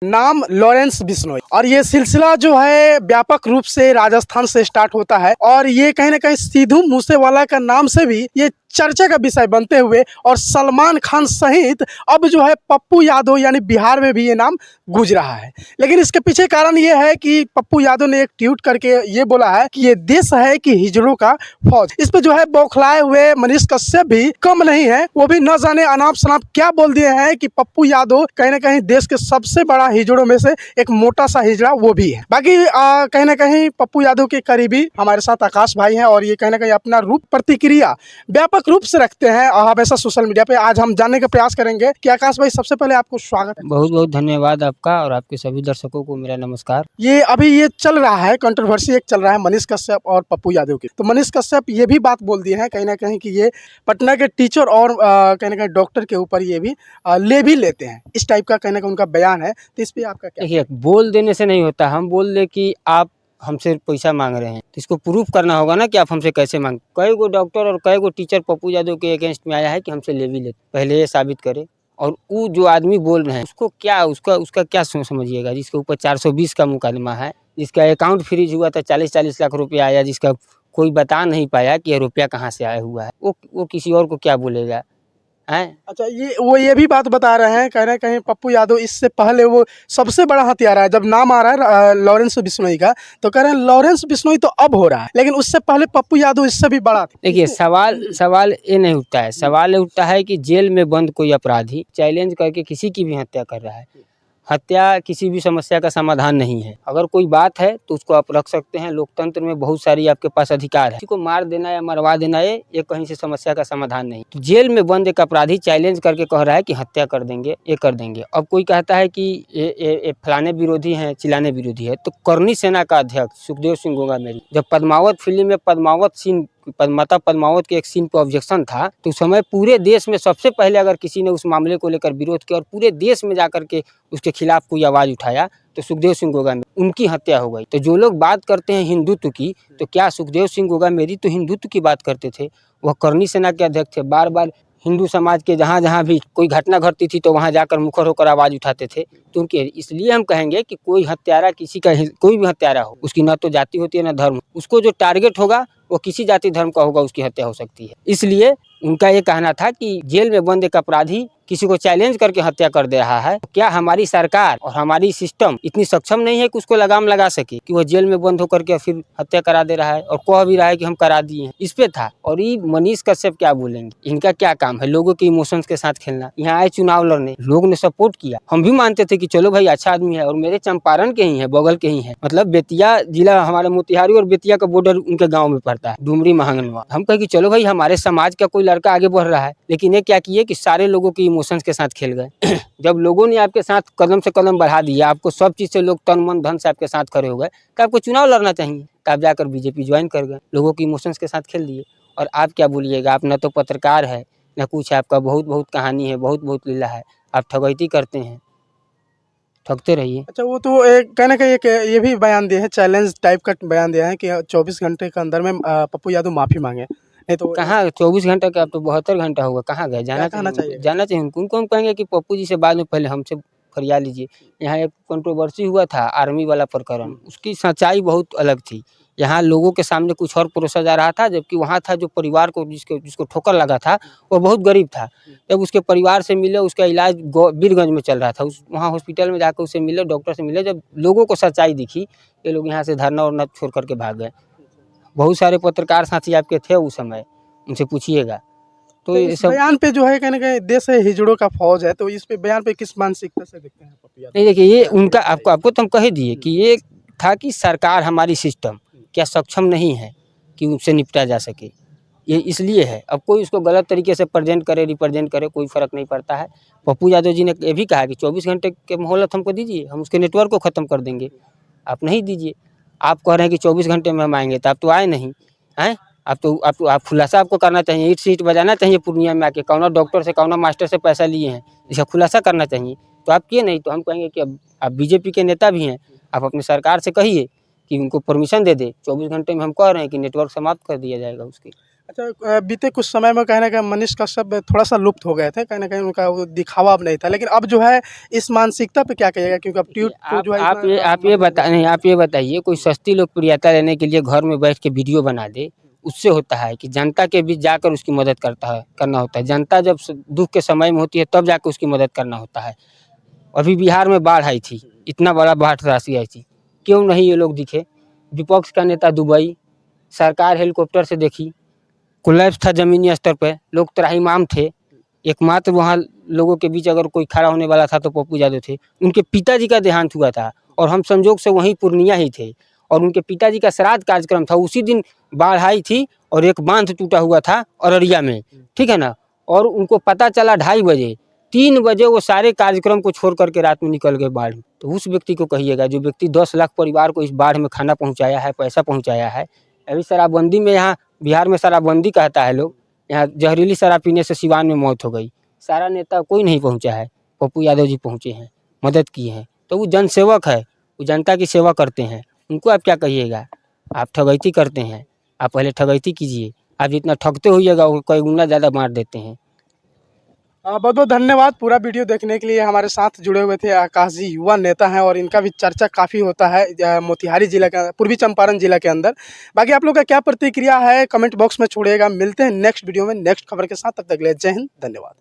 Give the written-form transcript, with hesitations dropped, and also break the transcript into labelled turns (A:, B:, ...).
A: नाम लॉरेंस बिश्नोई और ये सिलसिला जो है व्यापक रूप से राजस्थान से स्टार्ट होता है और ये कहीं ना कहीं सिद्धू मूसेवाला का नाम से भी ये चर्चा का विषय बनते हुए और सलमान खान सहित अब जो है पप्पू यादव यानी बिहार में भी ये नाम गूंज रहा है। लेकिन इसके पीछे कारण ये है कि पप्पू यादव ने एक ट्वीट करके ये बोला है कि ये देश है कि हिजड़ों का फौज। इस पे जो है बौखलाए हुए मनीष कश्यप भी कम नहीं है, वो भी न जाने अनाप शनाप क्या बोल दिए हैं कि पप्पू यादव कहीं ना कहीं देश के सबसे बड़ा हिजड़ों में से एक मोटा सा हिजड़ा वो भी है। बाकी कहीं ना कहीं पप्पू यादव के करीबी हमारे साथ आकाश भाई हैं और ये कहीं ना कहीं अपना रूप प्रतिक्रिया व्यापक रूप से रखते हैं हमेशा सोशल मीडिया पे। आज हम जानने का प्रयास करेंगे कि आकाश भाई, सबसे पहले आपको स्वागत है।
B: बहुत बहुत धन्यवाद आपका और आपके सभी दर्शकों को मेरा नमस्कार।
A: ये अभी ये चल रहा है, कंट्रोवर्सी एक चल रहा है मनीष कश्यप और पप्पू यादव की। तो मनीष कश्यप ये भी बात बोल दिए हैं कहीं ना कहीं कि ये पटना के टीचर और कहीं ना कहीं डॉक्टर के ऊपर ये भी ले भी लेते हैं, इस टाइप का कहीं ना कहीं उनका बयान है। तो इस पे आपका क्या?
B: देखिए, बोल देने से नहीं होता। हम बोल दे कि आप हमसे पैसा मांग रहे हैं तो इसको प्रूफ करना होगा ना कि आप हमसे कैसे मांग। कई गो डॉक्टर और कई गो टीचर पप्पू यादव के अगेंस्ट में आया है कि हमसे ले भी लेते, पहले ये साबित करे। और वो जो आदमी बोल रहे हैं उसको क्या उसका क्या समझिएगा, जिसके ऊपर 420 का मुकदमा है, जिसका अकाउंट फ्रीज हुआ था, 40-40 लाख रुपया आया, जिसका कोई बता नहीं पाया कि यह रुपया कहाँ से आया हुआ है, वो किसी और को क्या बोलेगा है।
A: अच्छा, ये भी बात बता रहे हैं कहीं ना कहीं पप्पू यादव इससे पहले वो सबसे बड़ा हथियारा है। जब नाम आ रहा है लॉरेंस बिश्नोई का तो कह रहे हैं लॉरेंस बिश्नोई तो अब हो रहा है, लेकिन उससे पहले पप्पू यादव इससे भी बड़ा था।
B: देखिए, सवाल ये नहीं उठता है। सवाल ये उठता है कि जेल में बंद कोई अपराधी चैलेंज करके किसी की भी हत्या कर रहा है। हत्या किसी भी समस्या का समाधान नहीं है। अगर कोई बात है तो उसको आप रख सकते हैं। लोकतंत्र में बहुत सारी आपके पास अधिकार है। किसी को मार देना या मरवा देना ये कहीं से समस्या का समाधान नहीं। तो जेल में बंद एक अपराधी चैलेंज करके कह रहा है कि हत्या कर देंगे, ये कर देंगे। अब कोई कहता है कि ये फलाने विरोधी हैं, चिलाने विरोधी है। तो करनी सेना का अध्यक्ष सुखदेव सिंह गोगामेरी जब पद्मावत फिल्म में पद्मावत सीन माता पद्मावत के एक सीन पर ऑब्जेक्शन था, तो उस समय पूरे देश में सबसे पहले अगर किसी ने उस मामले को लेकर विरोध किया और पूरे देश में जाकर के उसके खिलाफ कोई आवाज उठाया तो सुखदेव सिंह गोगामेरी, उनकी हत्या हो गई। तो जो लोग बात करते हैं हिंदुत्व की, तो क्या सुखदेव सिंह गोगामेरी तो हिंदुत्व की बात करते थे? वह करनी सेना के अध्यक्ष थे। बार बार हिंदू समाज के जहाँ जहाँ भी कोई घटना घटती थी तो वहाँ जाकर मुखर होकर आवाज उठाते थे। तो उनके इसलिए हम कहेंगे कि कोई हत्यारा किसी का, कोई भी हत्यारा हो, उसकी न तो जाति होती है न धर्म, उसको जो टारगेट होगा वो किसी जाति धर्म का होगा, उसकी हत्या हो सकती है। इसलिए उनका ये कहना था कि जेल में बंद एक अपराधी किसी को चैलेंज करके हत्या कर दे रहा है। क्या हमारी सरकार और हमारी सिस्टम इतनी सक्षम नहीं है कि उसको लगाम लगा सके कि वह जेल में बंद होकर के फिर हत्या करा दे रहा है और कह भी रहा है कि हम करा दिए हैं? इस पे था। और ये मनीष कश्यप क्या बोलेंगे? इनका क्या काम है? लोगों के इमोशंस के साथ खेलना। यहाँ आए चुनाव लड़ने, लोग ने सपोर्ट किया, हम भी मानते थे कि चलो भाई अच्छा आदमी है, और मेरे चंपारण के ही है, बगल के ही है, मतलब बेतिया जिला हमारे मोतिहारी और बेतिया का बॉर्डर उनके गाँव में पड़ता है, डुमरी महांगनवा। हम कहे कि चलो भाई हमारे समाज का कोई लड़का आगे बढ़ रहा है, लेकिन ये क्या किए कि सारे लोगों के इमोशंस के साथ खेल गए। जब लोगों ने आपके साथ कदम से कदम बढ़ा दिया, आपको सब चीज से लोग तन मन धन से आपके साथ खड़े हो गए, तो आपको चुनाव लड़ना चाहिए। तो आप जाकर बीजेपी ज्वाइन कर गए, लोगों के इमोशंस के साथ खेल दिए। और आप क्या बोलिएगा? आप न तो पत्रकार है न कुछ है, आपका बहुत बहुत कहानी है, बहुत बहुत लीला है, आप ठगैती करते हैं, ठगते रहिए।
A: अच्छा, वो तो एक कहने का ये भी बयान दिया है, चैलेंज टाइप का बयान दिया है कि 24 घंटे के अंदर में पप्पू यादव माफी मांगे, नहीं तो
B: कहाँ 24 घंटा का? अब तो 72 घंटा होगा। कहाँ गए?
A: क्या कहना चाहिए?
B: जाना चाहिए उनको हम कहेंगे कि पप्पू जी से बाद में पहले हमसे फरियाद लीजिए। यहाँ एक कंट्रोवर्सी हुआ था आर्मी वाला प्रकरण, उसकी सच्चाई बहुत अलग थी। यहाँ लोगों के सामने कुछ और परोसा जा रहा था, जबकि वहाँ था जो परिवार को जिसको ठोकर लगा था वो बहुत गरीब था। जब उसके परिवार से मिले, उसका इलाज वीरगंज में चल रहा था, वहाँ हॉस्पिटल में जाकर उससे मिले, डॉक्टर से मिले, जब लोगों को सच्चाई दिखी, ये लोग यहाँ से धरना वरना छोड़ करके भाग गए। बहुत सारे पत्रकार साथी आपके थे उस समय, उनसे पूछिएगा। तो ये
A: इस
B: सब
A: बयान पे जो है कहने का देश है हिजड़ों का फौज है, तो इस पे बयान पे किस मानसिकता से देखते हैं पप्पू यादव?
B: नहीं, देखिए, ये उनका आपको तो हम कह दिए कि ये था कि सरकार, हमारी सिस्टम क्या सक्षम नहीं है कि उससे निपटा जा सके, ये इसलिए है। अब कोई उसको गलत तरीके से प्रेजेंट करे, रिप्रेजेंट करे, कोई फ़र्क नहीं पड़ता है। पप्पू यादव जी ने ये भी कहा कि 24 घंटे के मोहलत हमको दीजिए, हम उसके नेटवर्क को ख़त्म कर देंगे। आप नहीं दीजिए, आप कह रहे हैं कि 24 घंटे में हम आएँगे, तो आप तो आए नहीं हैं। आप खुलासा आपको करना चाहिए, ईंट सीट बजाना चाहिए पूर्णिया में आके, कौना डॉक्टर से कौना मास्टर से पैसा लिए हैं, इसका खुलासा करना चाहिए। तो आप किए नहीं, तो हम कहेंगे कि अब आप बीजेपी के नेता भी हैं, आप अपनी सरकार से कहिए कि उनको परमिशन दे दे। 24 घंटे में हम कह रहे हैं कि नेटवर्क समाप्त कर दिया जाएगा उसकी।
A: अच्छा, बीते कुछ समय में कहीं ना कहीं मनीष कश्यप थोड़ा सा लुप्त हो गए थे, कहीं ना कहीं उनका वो दिखावा अब नहीं था, लेकिन अब जो है इस मानसिकता पे क्या कहिएगा, क्योंकि अब ट्वीट को जो है
B: आप
A: इतना
B: ये आप ये बता नहीं, आप ये बताइए, कोई सस्ती लोकप्रियता लेने के लिए घर में बैठ के वीडियो बना दे, उससे होता है कि जनता के बीच जाकर उसकी मदद करना होता है। जनता जब दुख के समय में होती है तब जाकर उसकी मदद करना होता है। अभी बिहार में बाढ़ आई थी, इतना बड़ा बाढ़ राशि आई थी, क्यों नहीं ये लोग दिखे? विपक्ष का नेता दुबई, सरकार हेलीकॉप्टर से देखी, कोलैप्स था जमीनी स्तर पे, लोग त्राहिमाम थे। एकमात्र वहाँ लोगों के बीच अगर कोई खड़ा होने वाला था तो पप्पू यादव थे। उनके पिताजी का देहांत हुआ था और हम संजोग से वहीं पूर्णिया ही थे, और उनके पिताजी का श्राद्ध कार्यक्रम था, उसी दिन बाढ़ आई थी और एक बांध टूटा हुआ था अररिया में, ठीक है ना। और उनको पता चला 2:30 बजे, 3 बजे वो सारे कार्यक्रम को छोड़ करके रात में निकल गए बाढ़ में। तो उस व्यक्ति को कहिएगा, जो व्यक्ति 10 लाख परिवार को इस बाढ़ में खाना पहुँचाया है, पैसा पहुँचाया है। अभी शराबबंदी में, यहाँ बिहार में शराबबंदी कहता है लोग, यहाँ जहरीली शराब पीने से सिवान में मौत हो गई। सारा नेता कोई नहीं पहुंचा है, पप्पू यादव जी पहुंचे हैं, मदद किए हैं। तो वो जनसेवक है, वो जनता की सेवा करते हैं। उनको आप क्या कहिएगा? आप ठगैती करते हैं, आप पहले ठगैती कीजिए। आप जितना ठगते होइएगा वो कई गुना ज़्यादा मार देते हैं।
A: बहुत बहुत धन्यवाद पूरा वीडियो देखने के लिए। हमारे साथ जुड़े हुए थे आकाश जी, युवा नेता हैं और इनका भी चर्चा काफ़ी होता है मोतिहारी जिला का, पूर्वी चंपारण जिला के अंदर। बाकी आप लोग का क्या प्रतिक्रिया है कमेंट बॉक्स में छोड़िएगा। मिलते हैं नेक्स्ट वीडियो में नेक्स्ट खबर के साथ, तब तक के लिए जय हिंद, धन्यवाद।